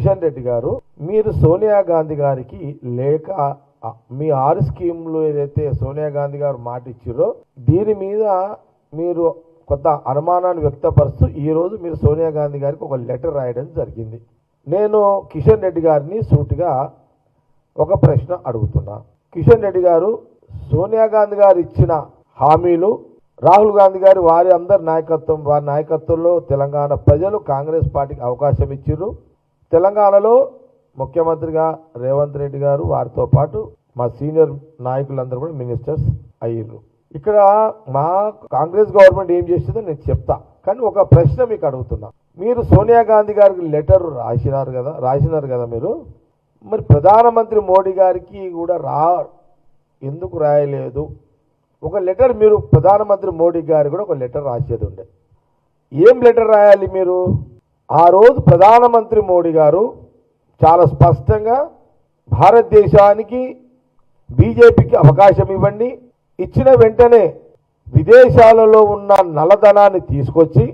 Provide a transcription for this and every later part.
కిషన్ రెడ్డి గారు, మీరు సోనియా గాంధీ గారికి లేక మీ 6 స్కీమ్లు ఏదైతే సోనియా గాంధీ గారు మాట ఇచ్చారో దీని మీద మీరు కొంత అనుమానాన్ని వ్యక్తపరుస్తూ ఈరోజు మీరు సోనియా గాంధీ గారికి ఒక లెటర్ రాయడం జరిగింది. నేను కిషన్ రెడ్డి గారిని సూటిగా ఒక ప్రశ్న అడుగుతున్నా. కిషన్ రెడ్డి గారు, సోనియా గాంధీ గారు ఇచ్చిన హామీలు, రాహుల్ గాంధీ గారు వారి నాయకత్వంలో తెలంగాణ ప్రజలు కాంగ్రెస్ పార్టీకి అవకాశం ఇచ్చారు. తెలంగాణలో ముఖ్యమంత్రిగా రేవంత్ రెడ్డి గారు వారితో పాటు మా సీనియర్ నాయకులందరూ కూడా మినిస్టర్స్ అయ్యారు. ఇక్కడ మా కాంగ్రెస్ గవర్నమెంట్ ఏం చేస్తుందో నేను చెప్తా, కానీ ఒక ప్రశ్న మీకు అడుగుతున్నా. మీరు సోనియా గాంధీ గారికి లెటర్ రాసినారు కదా మీరు, మరి ప్రధానమంత్రి మోడీ గారికి కూడా ఎందుకు రాయలేదు? ఒక లెటర్ మీరు ప్రధానమంత్రి మోడీ గారికి కూడా ఒక లెటర్ రాసేది ఉండే. ఏం లెటర్ రాయాలి మీరు? ఆ రోజు ప్రధానమంత్రి మోడీ గారు చాలా స్పష్టంగా భారతదేశానికి బీజేపీకి అవకాశం ఇవ్వండి, ఇచ్చిన వెంటనే విదేశాలలో ఉన్న నల్లధనాన్ని తీసుకొచ్చి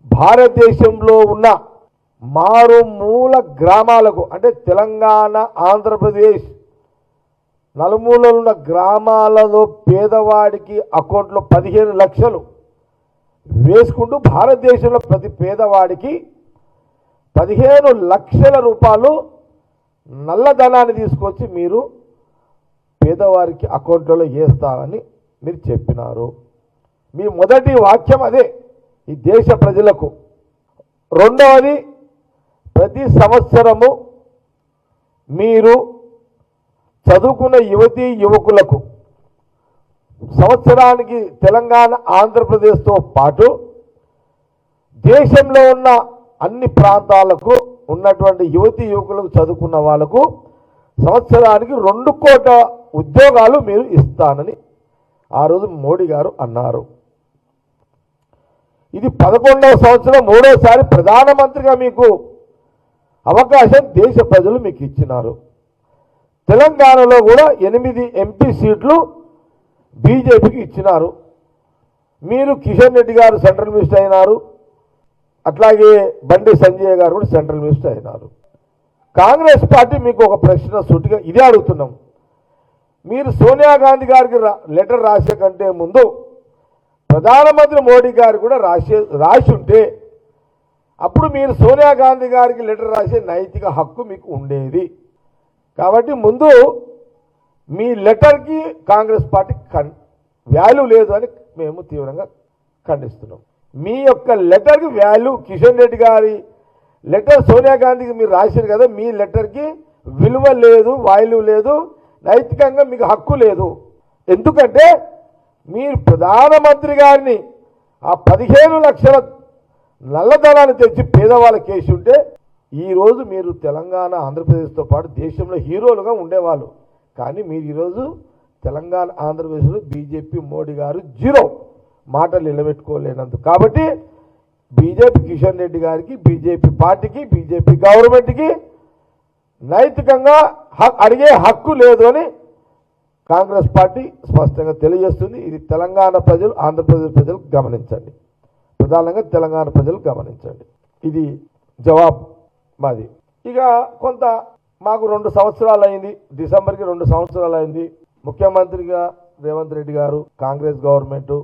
భారతదేశంలో ఉన్న మారుమూల గ్రామాలకు, అంటే తెలంగాణ, ఆంధ్రప్రదేశ్ నలుమూలలో ఉన్న గ్రామాలలో పేదవాడికి అకౌంట్లో 15 లక్షలు వేసుకుంటూ భారతదేశంలో ప్రతి పేదవాడికి 15 లక్షల రూపాయలు నల్లధనాన్ని తీసుకొచ్చి మీరు పేదవారికి అకౌంట్లలో వేస్తామని మీరు చెప్పినారు. మీ మొదటి వాక్యం అదే ఈ దేశ ప్రజలకు. రెండవది, ప్రతి సంవత్సరము మీరు చదువుకున్న యువతీ యువకులకు సంవత్సరానికి తెలంగాణ, ఆంధ్రప్రదేశ్తో పాటు దేశంలో ఉన్న అన్ని ప్రాంతాలకు ఉన్నటువంటి యువతీ యువకులకు చదువుకున్న వాళ్ళకు సంవత్సరానికి 2 కోట్ల ఉద్యోగాలు మీరు ఇస్తానని ఆ రోజు మోడీ గారు అన్నారు. ఇది 11వ సంవత్సరం 3వసారి ప్రధానమంత్రిగా మీకు అవకాశం దేశ ప్రజలు మీకు ఇచ్చినారు. తెలంగాణలో కూడా 8 ఎంపీ సీట్లు బీజేపీకి ఇచ్చినారు. మీరు కిషన్ రెడ్డి గారు సెంట్రల్ మినిస్టర్ అయినారు, అట్లాగే బండి సంజయ్ గారు కూడా సెంట్రల్ మినిస్టర్ అయినారు. కాంగ్రెస్ పార్టీ మీకు ఒక ప్రశ్న సూటిగా ఇదే అడుగుతున్నాం. మీరు సోనియా గాంధీ గారికి లెటర్ రాసే కంటే ముందు ప్రధానమంత్రి మోడీ గారు కూడా రాసి ఉంటే అప్పుడు మీరు సోనియా గాంధీ గారికి లెటర్ రాసే నైతిక హక్కు మీకు ఉండేది. కాబట్టి ముందు మీ లెటర్కి కాంగ్రెస్ పార్టీ వాల్యూ లేదు అని మేము తీవ్రంగా ఖండిస్తున్నాం. మీ యొక్క లెటర్కి వాల్యూ, కిషన్ రెడ్డి గారి లెటర్ సోనియా గాంధీకి మీరు రాశారు కదా, మీ లెటర్కి విలువ లేదు, వాల్యూ లేదు, నైతికంగా మీకు హక్కు లేదు. ఎందుకంటే మీరు ప్రధానమంత్రి గారిని ఆ 15 లక్షల నల్లధనాన్ని తెచ్చి పేదవాళ్ళకి వేసి ఉంటే ఈరోజు మీరు తెలంగాణ, ఆంధ్రప్రదేశ్తో పాటు దేశంలో హీరోలుగా ఉండేవాళ్ళు. కానీ మీరు ఈరోజు తెలంగాణ, ఆంధ్రప్రదేశ్లో బీజేపీ మోడీ గారు 0 మాటలు నిలబెట్టుకోలేనందుకు. కాబట్టి బీజేపీ కిషన్ రెడ్డి గారికి, బీజేపీ పార్టీకి, బీజేపీ గవర్నమెంట్కి నైతికంగా అడిగే హక్కు లేదు అని కాంగ్రెస్ పార్టీ స్పష్టంగా తెలియజేస్తుంది. ఇది తెలంగాణ ప్రజలు, ఆంధ్రప్రదేశ్ ప్రజలు గమనించండి, ప్రధానంగా తెలంగాణ ప్రజలు గమనించండి. ఇది జవాబు మాది. ఇక కొంత మాకు 2 సంవత్సరాలు అయింది, డిసెంబర్కి 2 సంవత్సరాలు అయింది. ముఖ్యమంత్రిగా రేవంత్ రెడ్డి గారు, కాంగ్రెస్ గవర్నమెంట్,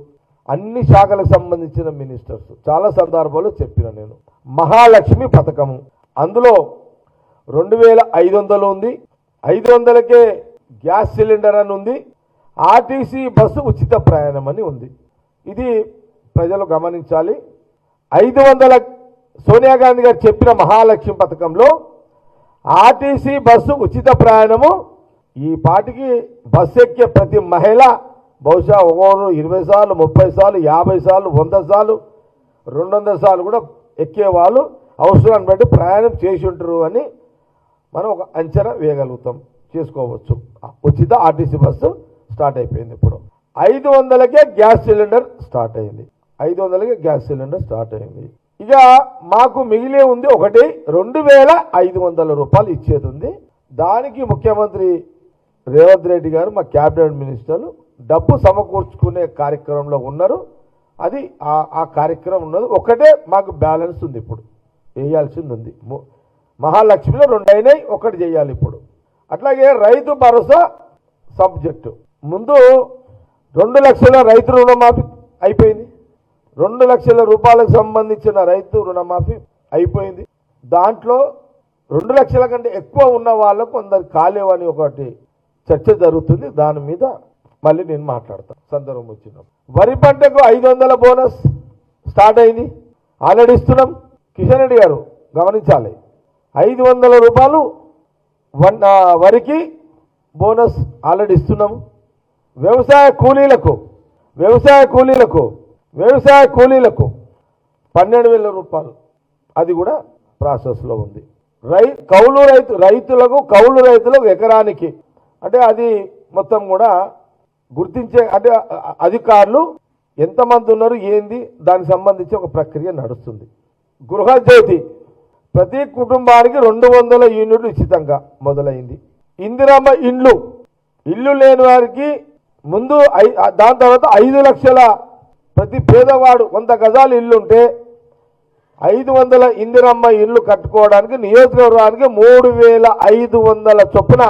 అన్ని శాఖలకు సంబంధించిన మినిస్టర్స్ చాలా సందర్భాల్లో చెప్పిన నేను. మహాలక్ష్మి పథకము, అందులో 2500 ఉంది, 500కే గ్యాస్ సిలిండర్ అని ఉంది, ఆర్టీసీ బస్సు ఉచిత ప్రయాణం అని ఉంది. ఇది ప్రజలు గమనించాలి. 500 సోనియా గాంధీ గారు చెప్పిన మహాలక్ష్మి పథకంలో ఆర్టీసీ బస్సు ఉచిత ప్రయాణము, ఈ పాటికి బస్సు ఎక్కే ప్రతి మహిళ బహుశా ఒకరు 20 సార్లు, 30 సార్లు, 50 సార్లు, 100 సార్లు, 200 సార్లు కూడా ఎక్కేవాళ్ళు అవసరాన్ని బట్టి ప్రయాణం చేసి ఉంటారు అని మనం ఒక అంచనా వేయగలుగుతాం, చేసుకోవచ్చు. ఉచిత ఆర్టీసీ బస్సు స్టార్ట్ అయిపోయింది. ఇప్పుడు 500కే గ్యాస్ సిలిండర్ స్టార్ట్ అయింది. 500కే గ్యాస్ సిలిండర్ స్టార్ట్ అయింది. ఇక మాకు మిగిలే ఉంది ఒకటి 2500 రూపాయలు ఇచ్చేది ఉంది. దానికి ముఖ్యమంత్రి రేవంత్ రెడ్డి గారు, మా క్యాబినెట్ మినిస్టర్లు డబ్బు సమకూర్చుకునే కార్యక్రమంలో ఉన్నారు. అది ఆ కార్యక్రమం ఉన్నది. ఒకటే మాకు బ్యాలెన్స్ ఉంది, ఇప్పుడు వేయాల్సింది ఉంది. మహాలక్ష్మిలో 2 అయినాయి, 1 చేయాలి ఇప్పుడు. అట్లాగే రైతు భరోసా సబ్జెక్టు ముందు 2 లక్షల రైతు రుణమాఫీ అయిపోయింది. 2 లక్షల రూపాయలకు సంబంధించిన రైతు రుణమాఫీ అయిపోయింది. దాంట్లో 2 లక్షల కంటే ఎక్కువ ఉన్న వాళ్ళకు కొందరు కాలేవని ఒకటి చర్చ జరుగుతుంది. దాని మీద మళ్ళీ నేను మాట్లాడతాను సందర్భం వచ్చినప్పుడు. వరి పంటకు 500 బోనస్ స్టార్ట్ అయింది, ఆల్రెడీ ఇస్తున్నాం. కిషన్ రెడ్డి గారు గమనించాలి, 500 రూపాయలు వరికి బోనస్ ఆల్రెడీ ఇస్తున్నాము. వ్యవసాయ కూలీలకు 12,000 రూపాయలు అది కూడా ప్రాసెస్లో ఉంది. కౌలు రైతులకు ఎకరానికి అంటే అది మొత్తం కూడా గుర్తించే అంటే అధికారులు ఎంతమంది ఉన్నారు ఏంది దానికి సంబంధించి ఒక ప్రక్రియ నడుస్తుంది. గృహజ్యోతి ప్రతి కుటుంబానికి 200 యూనిట్లు ఉచితంగా మొదలైంది. ఇందిరమ్మ ఇల్లు లేని వారికి ముందు దాని తర్వాత 5 లక్షల ప్రతి పేదవాడు 100 గజాలు ఇల్లుంటే 500 ఇందిరమ్మ ఇల్లు కట్టుకోవడానికి నియోజకవర్గానికి 3,500 చొప్పున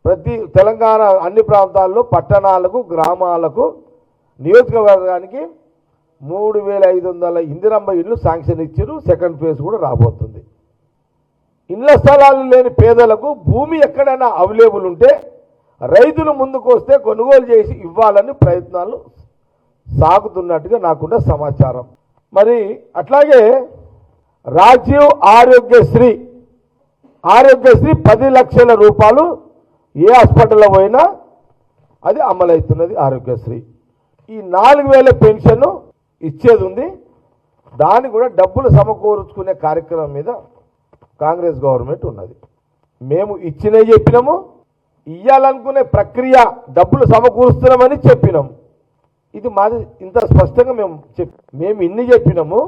ప్రతి తెలంగాణ అన్ని ప్రాంతాల్లో పట్టణాలకు గ్రామాలకు నియోజకవర్గానికి 3,500 ఇందిరమ్మ ఇల్లు శాంక్షన్ ఇచ్చారు. సెకండ్ ఫేజ్ కూడా రాబోతుంది. ఇళ్ల స్థలాలు లేని పేదలకు భూమి ఎక్కడైనా అవైలబుల్ ఉంటే రైతులు ముందుకు వస్తే కొనుగోలు చేసి ఇవ్వాలని ప్రయత్నాలు సాగుతున్నట్టుగా నాకున్న సమాచారం. మరి అట్లాగే రాజీవ్ ఆరోగ్యశ్రీ 10 లక్షల రూపాయలు ఏ హాస్పిటల్లో పోయినా అది అమలవుతున్నది. ఆరోగ్యశ్రీ ఈ 4,000 పెన్షన్ ఇచ్చేది ఉంది. దాన్ని కూడా డబ్బులు సమకూర్చుకునే కార్యక్రమం మీద కాంగ్రెస్ గవర్నమెంట్ ఉన్నది. మేము ఇచ్చినవి చెప్పినాము, ఇవ్వాలనుకునే ప్రక్రియ డబ్బులు సమకూరుస్తున్నామని చెప్పినాము. ఇది మాది ఇంత స్పష్టంగా మేము ఇన్ని చెప్పినాము.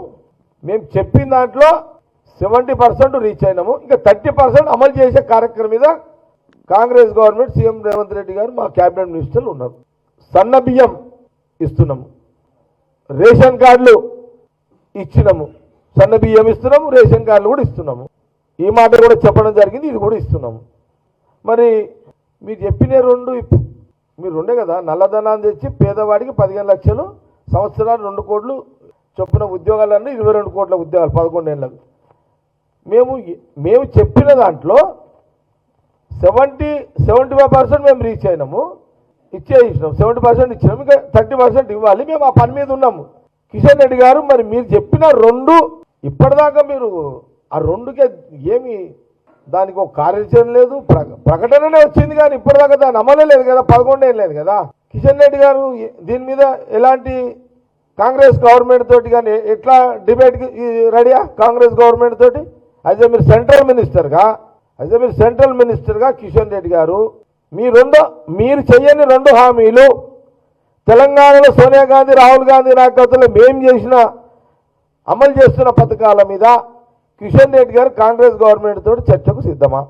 మేము చెప్పిన దాంట్లో 70% రీచ్ అయినాము. ఇంకా 30% అమలు చేసే కార్యక్రమం మీద కాంగ్రెస్ గవర్నమెంట్ సీఎం రేవంత్ రెడ్డి గారు మా క్యాబినెట్ మినిస్టర్లు ఉన్నారు. సన్న బియ్యం ఇస్తున్నాము, రేషన్ కార్డులు ఇచ్చినాము, సన్న బియ్యం ఇస్తున్నాము, రేషన్ కార్డులు కూడా ఇస్తున్నాము. ఈ మాట కూడా చెప్పడం జరిగింది, ఇది కూడా ఇస్తున్నాము. మరి మీరు చెప్పిన మీరు రెండే కదా నల్లధనాన్ని తెచ్చి పేదవాడికి 15 లక్షలు సంవత్సరాలు 2 కోట్లు చొప్పున ఉద్యోగాలన్నీ 22 కోట్ల ఉద్యోగాలు 11 ఏళ్ళకు. మేము చెప్పిన దాంట్లో 75% మేము రీచ్ అయినాము, ఇచ్చినాం. 70% ఇచ్చినాము, ఇంకా 30% ఇవ్వాలి. మేము ఆ పని మీద ఉన్నాము. కిషన్ రెడ్డి గారు మరి మీరు చెప్పిన 2 ఇప్పటిదాకా మీరు ఆ 2కే ఏమి దానికి ఒక కార్యాచరణ లేదు, ప్రకటననే వచ్చింది కానీ ఇప్పటిదాకా దాన్ని అమలే లేదు కదా, 11 ఏం లేదు కదా. కిషన్ రెడ్డి గారు దీని మీద ఎలాంటి కాంగ్రెస్ గవర్నమెంట్ తోటి కానీ ఎట్లా డిబేట్కి రెడీయా? కాంగ్రెస్ గవర్నమెంట్ తోటి అయితే మీరు సెంట్రల్ మినిస్టర్గా కిషన్ రెడ్డి గారు మీరు చెయ్యని 2 హామీలు తెలంగాణలో సోనియా గాంధీ రాహుల్ గాంధీ నాయకత్వంలో మేము అమలు చేస్తున్న పథకాల మీద కిషన్ రెడ్డి గారు కాంగ్రెస్ గవర్నమెంట్ తోటి చర్చకు సిద్ధమా?